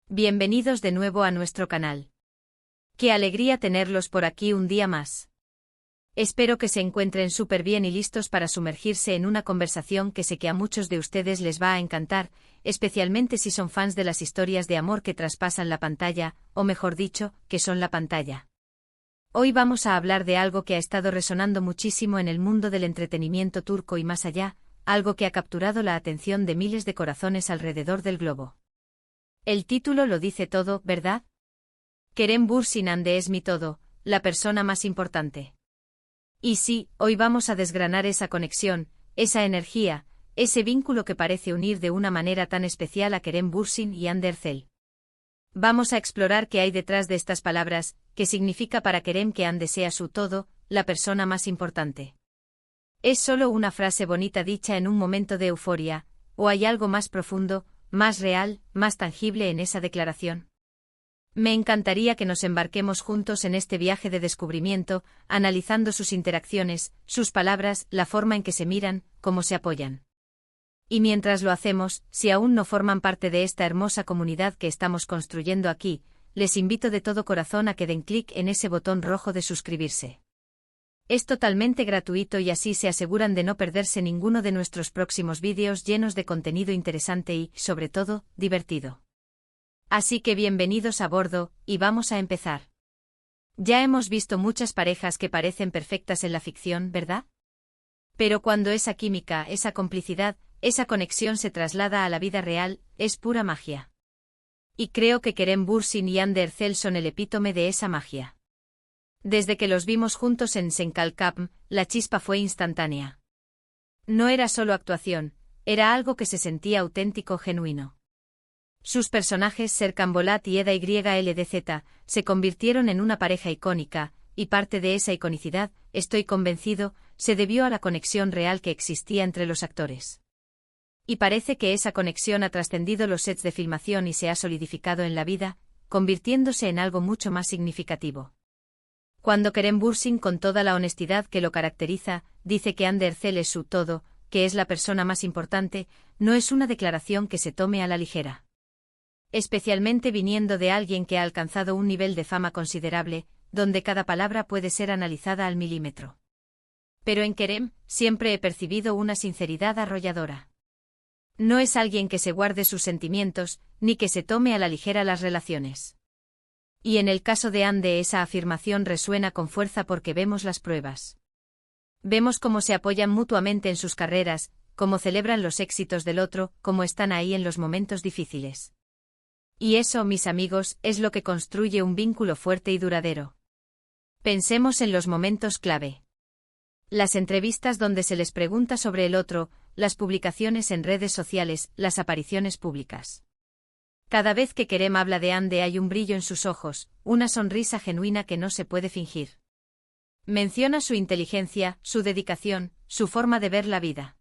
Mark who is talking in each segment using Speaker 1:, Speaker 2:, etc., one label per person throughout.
Speaker 1: Bienvenidos de nuevo a nuestro canal. Qué alegría tenerlos por aquí un día más. Espero que se encuentren súper bien y listos para sumergirse en una conversación que sé que a muchos de ustedes les va a encantar, especialmente si son fans de las historias de amor que traspasan la pantalla, o mejor dicho, que son la pantalla. Hoy vamos a hablar de algo que ha estado resonando muchísimo en el mundo del entretenimiento turco y más allá, algo que ha capturado la atención de miles de corazones alrededor del globo. El título lo dice todo, ¿verdad? Kerem Bürsinande es mi todo, la persona más importante. Y sí, hoy vamos a desgranar esa conexión, esa energía, ese vínculo que parece unir de una manera tan especial a Kerem Bürsin y Hande Erçel. Vamos a explorar qué hay detrás de estas palabras, qué significa para Kerem que Hande sea su todo, la persona más importante. ¿Es solo una frase bonita dicha en un momento de euforia, o hay algo más profundo, más real, más tangible en esa declaración? Me encantaría que nos embarquemos juntos en este viaje de descubrimiento, analizando sus interacciones, sus palabras, la forma en que se miran, cómo se apoyan. Y mientras lo hacemos, si aún no forman parte de esta hermosa comunidad que estamos construyendo aquí, les invito de todo corazón a que den clic en ese botón rojo de suscribirse. Es totalmente gratuito y así se aseguran de no perderse ninguno de nuestros próximos vídeos llenos de contenido interesante y, sobre todo, divertido. Así que bienvenidos a bordo, y vamos a empezar. Ya hemos visto muchas parejas que parecen perfectas en la ficción, ¿verdad? Pero cuando esa química, esa complicidad, esa conexión se traslada a la vida real, es pura magia. Y creo que Kerem Bürsin y Hande Erçel son el epítome de esa magia. Desde que los vimos juntos en Senkalkapm, la chispa fue instantánea. No era solo actuación, era algo que se sentía auténtico, genuino. Sus personajes Serkan Bolat y Eda YLDZ se convirtieron en una pareja icónica, y parte de esa iconicidad, estoy convencido, se debió a la conexión real que existía entre los actores. Y parece que esa conexión ha trascendido los sets de filmación y se ha solidificado en la vida, convirtiéndose en algo mucho más significativo. Cuando Kerem Bürsin, con toda la honestidad que lo caracteriza, dice que Hande Erçel es su todo, que es la persona más importante, no es una declaración que se tome a la ligera. Especialmente viniendo de alguien que ha alcanzado un nivel de fama considerable, donde cada palabra puede ser analizada al milímetro. Pero en Kerem, siempre he percibido una sinceridad arrolladora. No es alguien que se guarde sus sentimientos, ni que se tome a la ligera las relaciones. Y en el caso de Hande esa afirmación resuena con fuerza porque vemos las pruebas. Vemos cómo se apoyan mutuamente en sus carreras, cómo celebran los éxitos del otro, cómo están ahí en los momentos difíciles. Y eso, mis amigos, es lo que construye un vínculo fuerte y duradero. Pensemos en los momentos clave. Las entrevistas donde se les pregunta sobre el otro, las publicaciones en redes sociales, las apariciones públicas. Cada vez que Kerem habla de Hande hay un brillo en sus ojos, una sonrisa genuina que no se puede fingir. Menciona su inteligencia, su dedicación, su forma de ver la vida.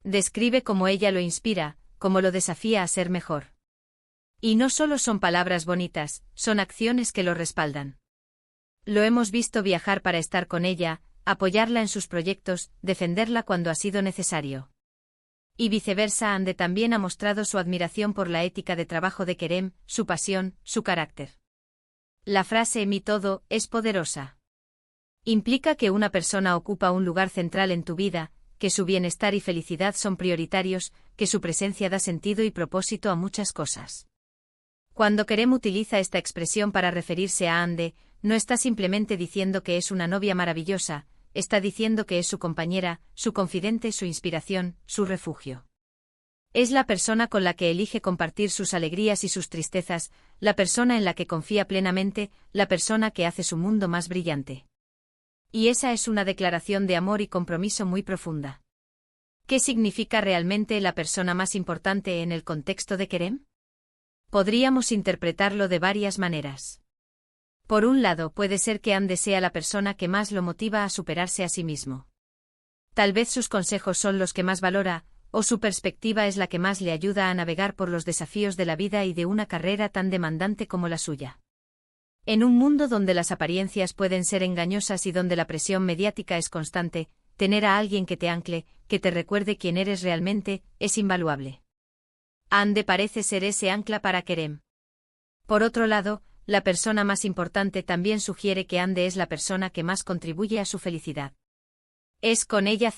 Speaker 1: Describe cómo ella lo inspira, cómo lo desafía a ser mejor. Y no solo son palabras bonitas, son acciones que lo respaldan. Lo hemos visto viajar para estar con ella, apoyarla en sus proyectos, defenderla cuando ha sido necesario. Y viceversa, Hande también ha mostrado su admiración por la ética de trabajo de Kerem, su pasión, su carácter. La frase mi todo es poderosa. Implica que una persona ocupa un lugar central en tu vida, que su bienestar y felicidad son prioritarios, que su presencia da sentido y propósito a muchas cosas. Cuando Kerem utiliza esta expresión para referirse a Hande, no está simplemente diciendo que es una novia maravillosa, está diciendo que es su compañera, su confidente, su inspiración, su refugio. Es la persona con la que elige compartir sus alegrías y sus tristezas, la persona en la que confía plenamente, la persona que hace su mundo más brillante. Y esa es una declaración de amor y compromiso muy profunda. ¿Qué significa realmente la persona más importante en el contexto de Kerem? Podríamos interpretarlo de varias maneras. Por un lado, puede ser que Hande sea la persona que más lo motiva a superarse a sí mismo. Tal vez sus consejos son los que más valora, o su perspectiva es la que más le ayuda a navegar por los desafíos de la vida y de una carrera tan demandante como la suya. En un mundo donde las apariencias pueden ser engañosas y donde la presión mediática es constante, tener a alguien que te ancle, que te recuerde quién eres realmente, es invaluable. Hande parece ser ese ancla para Kerem. Por otro lado, la persona más importante también sugiere que Ande es la persona que más contribuye a su felicidad. Es con ella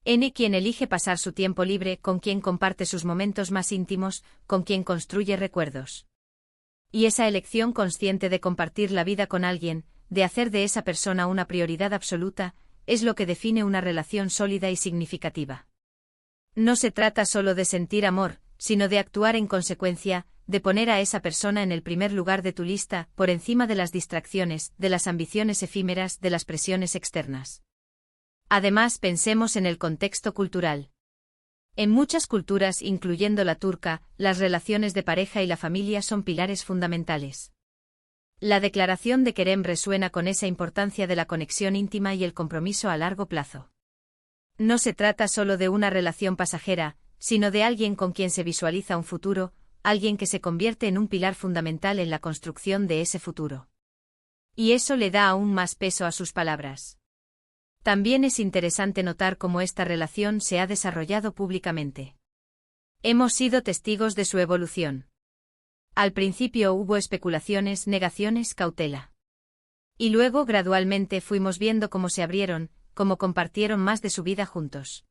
Speaker 1: N quien elige pasar su tiempo libre, con quien comparte sus momentos más íntimos, con quien construye recuerdos. Y esa elección consciente de compartir la vida con alguien, de hacer de esa persona una prioridad absoluta, es lo que define una relación sólida y significativa. No se trata solo de sentir amor, sino de actuar en consecuencia, de poner a esa persona en el primer lugar de tu lista, por encima de las distracciones, de las ambiciones efímeras, de las presiones externas. Además, pensemos en el contexto cultural. En muchas culturas, incluyendo la turca, las relaciones de pareja y la familia son pilares fundamentales. La declaración de Kerem resuena con esa importancia de la conexión íntima y el compromiso a largo plazo. No se trata solo de una relación pasajera, sino de alguien con quien se visualiza un futuro, alguien que se convierte en un pilar fundamental en la construcción de ese futuro. Y eso le da aún más peso a sus palabras. También es interesante notar cómo esta relación se ha desarrollado públicamente. Hemos sido testigos de su evolución. Al principio hubo especulaciones, negaciones, cautela. Y luego gradualmente fuimos viendo cómo se abrieron, cómo compartieron más de su vida juntos.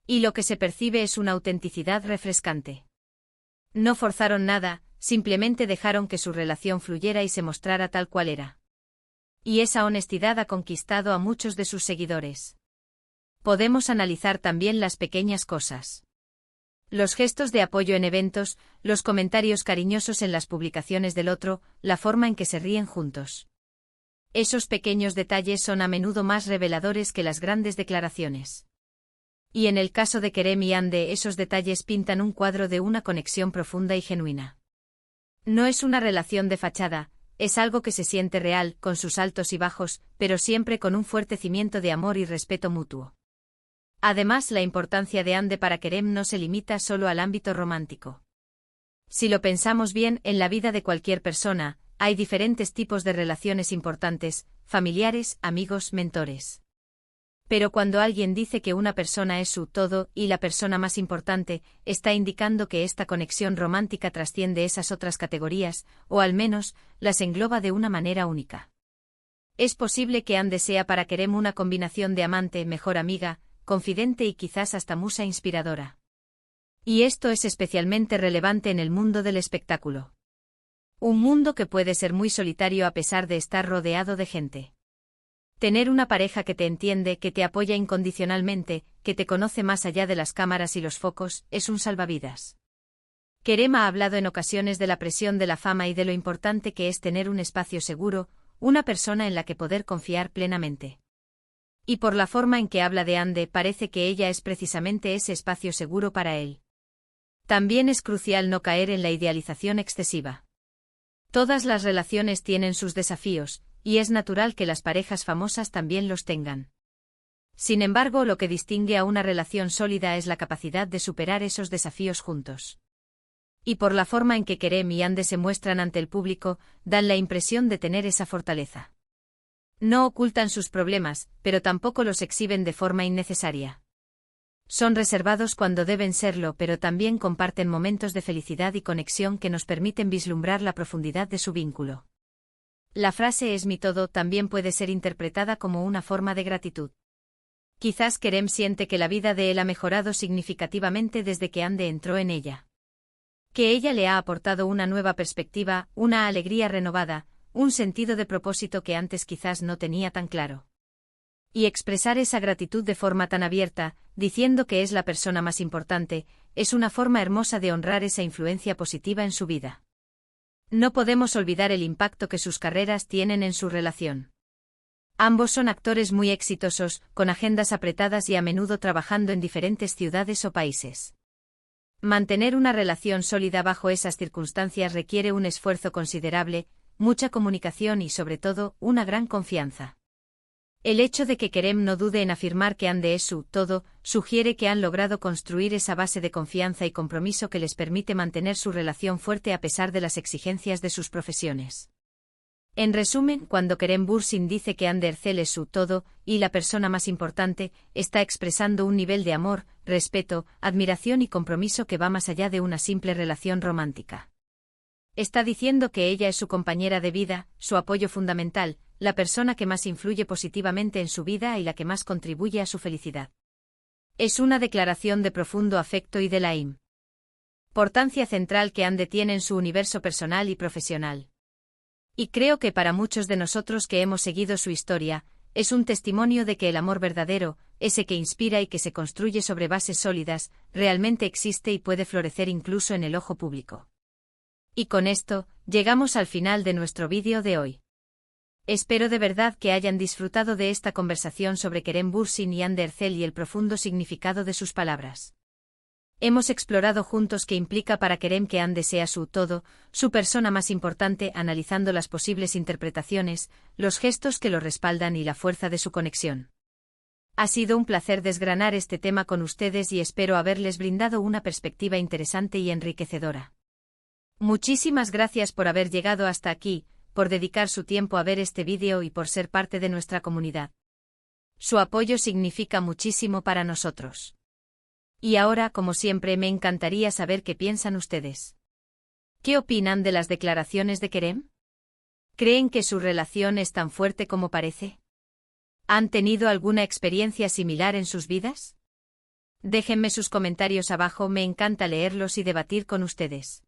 Speaker 1: Y lo que se percibe es una autenticidad refrescante. No forzaron nada, simplemente dejaron que su relación fluyera y se mostrara tal cual era. Y esa honestidad ha conquistado a muchos de sus seguidores. Podemos analizar también las pequeñas cosas. Los gestos de apoyo en eventos, los comentarios cariñosos en las publicaciones del otro, la forma en que se ríen juntos. Esos pequeños detalles son a menudo más reveladores que las grandes declaraciones. Y en el caso de Kerem y Hande, esos detalles pintan un cuadro de una conexión profunda y genuina. No es una relación de fachada, es algo que se siente real, con sus altos y bajos, pero siempre con un fuerte cimiento de amor y respeto mutuo. Además, la importancia de Hande para Kerem no se limita solo al ámbito romántico. Si lo pensamos bien, en la vida de cualquier persona, hay diferentes tipos de relaciones importantes, familiares, amigos, mentores. Pero cuando alguien dice que una persona es su todo y la persona más importante, está indicando que esta conexión romántica trasciende esas otras categorías, o al menos, las engloba de una manera única. Es posible que Hande sea para Kerem una combinación de amante, mejor amiga, confidente y quizás hasta musa inspiradora. Y esto es especialmente relevante en el mundo del espectáculo. Un mundo que puede ser muy solitario a pesar de estar rodeado de gente. Tener una pareja que te entiende, que te apoya incondicionalmente, que te conoce más allá de las cámaras y los focos, es un salvavidas. Kerem ha hablado en ocasiones de la presión de la fama y de lo importante que es tener un espacio seguro, una persona en la que poder confiar plenamente. Y por la forma en que habla de Hande, parece que ella es precisamente ese espacio seguro para él. También es crucial no caer en la idealización excesiva. Todas las relaciones tienen sus desafíos, y es natural que las parejas famosas también los tengan. Sin embargo, lo que distingue a una relación sólida es la capacidad de superar esos desafíos juntos. Y por la forma en que Kerem y Hande se muestran ante el público, dan la impresión de tener esa fortaleza. No ocultan sus problemas, pero tampoco los exhiben de forma innecesaria. Son reservados cuando deben serlo, pero también comparten momentos de felicidad y conexión que nos permiten vislumbrar la profundidad de su vínculo. La frase "es mi todo" también puede ser interpretada como una forma de gratitud. Quizás Kerem siente que la vida de él ha mejorado significativamente desde que Hande entró en ella. Que ella le ha aportado una nueva perspectiva, una alegría renovada, un sentido de propósito que antes quizás no tenía tan claro. Y expresar esa gratitud de forma tan abierta, diciendo que es la persona más importante, es una forma hermosa de honrar esa influencia positiva en su vida. No podemos olvidar el impacto que sus carreras tienen en su relación. Ambos son actores muy exitosos, con agendas apretadas y a menudo trabajando en diferentes ciudades o países. Mantener una relación sólida bajo esas circunstancias requiere un esfuerzo considerable, mucha comunicación y, sobre todo, una gran confianza. El hecho de que Kerem no dude en afirmar que Hande es su todo, sugiere que han logrado construir esa base de confianza y compromiso que les permite mantener su relación fuerte a pesar de las exigencias de sus profesiones. En resumen, cuando Kerem Bürsin dice que Hande Erçel es su todo, y la persona más importante, está expresando un nivel de amor, respeto, admiración y compromiso que va más allá de una simple relación romántica. Está diciendo que ella es su compañera de vida, su apoyo fundamental, la persona que más influye positivamente en su vida y la que más contribuye a su felicidad. Es una declaración de profundo afecto y de la importancia central que Anne tiene en su universo personal y profesional. Y creo que para muchos de nosotros que hemos seguido su historia, es un testimonio de que el amor verdadero, ese que inspira y que se construye sobre bases sólidas, realmente existe y puede florecer incluso en el ojo público. Y con esto, llegamos al final de nuestro vídeo de hoy. Espero de verdad que hayan disfrutado de esta conversación sobre Kerem Bürsin y Hande Erçel y el profundo significado de sus palabras. Hemos explorado juntos qué implica para Kerem que Hande sea su todo, su persona más importante, analizando las posibles interpretaciones, los gestos que lo respaldan y la fuerza de su conexión. Ha sido un placer desgranar este tema con ustedes y espero haberles brindado una perspectiva interesante y enriquecedora. Muchísimas gracias por haber llegado hasta aquí, por dedicar su tiempo a ver este vídeo y por ser parte de nuestra comunidad. Su apoyo significa muchísimo para nosotros. Y ahora, como siempre, me encantaría saber qué piensan ustedes. ¿Qué opinan de las declaraciones de Kerem? ¿Creen que su relación es tan fuerte como parece? ¿Han tenido alguna experiencia similar en sus vidas? Déjenme sus comentarios abajo, me encanta leerlos y debatir con ustedes.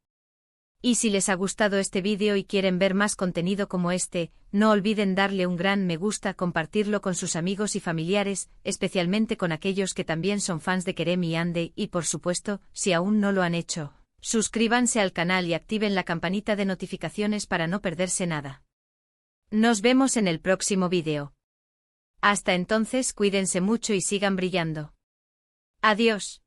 Speaker 1: Y si les ha gustado este vídeo y quieren ver más contenido como este, no olviden darle un gran me gusta, compartirlo con sus amigos y familiares, especialmente con aquellos que también son fans de Kerem y Hande, y por supuesto, si aún no lo han hecho, suscríbanse al canal y activen la campanita de notificaciones para no perderse nada. Nos vemos en el próximo vídeo. Hasta entonces, cuídense mucho y sigan brillando. Adiós.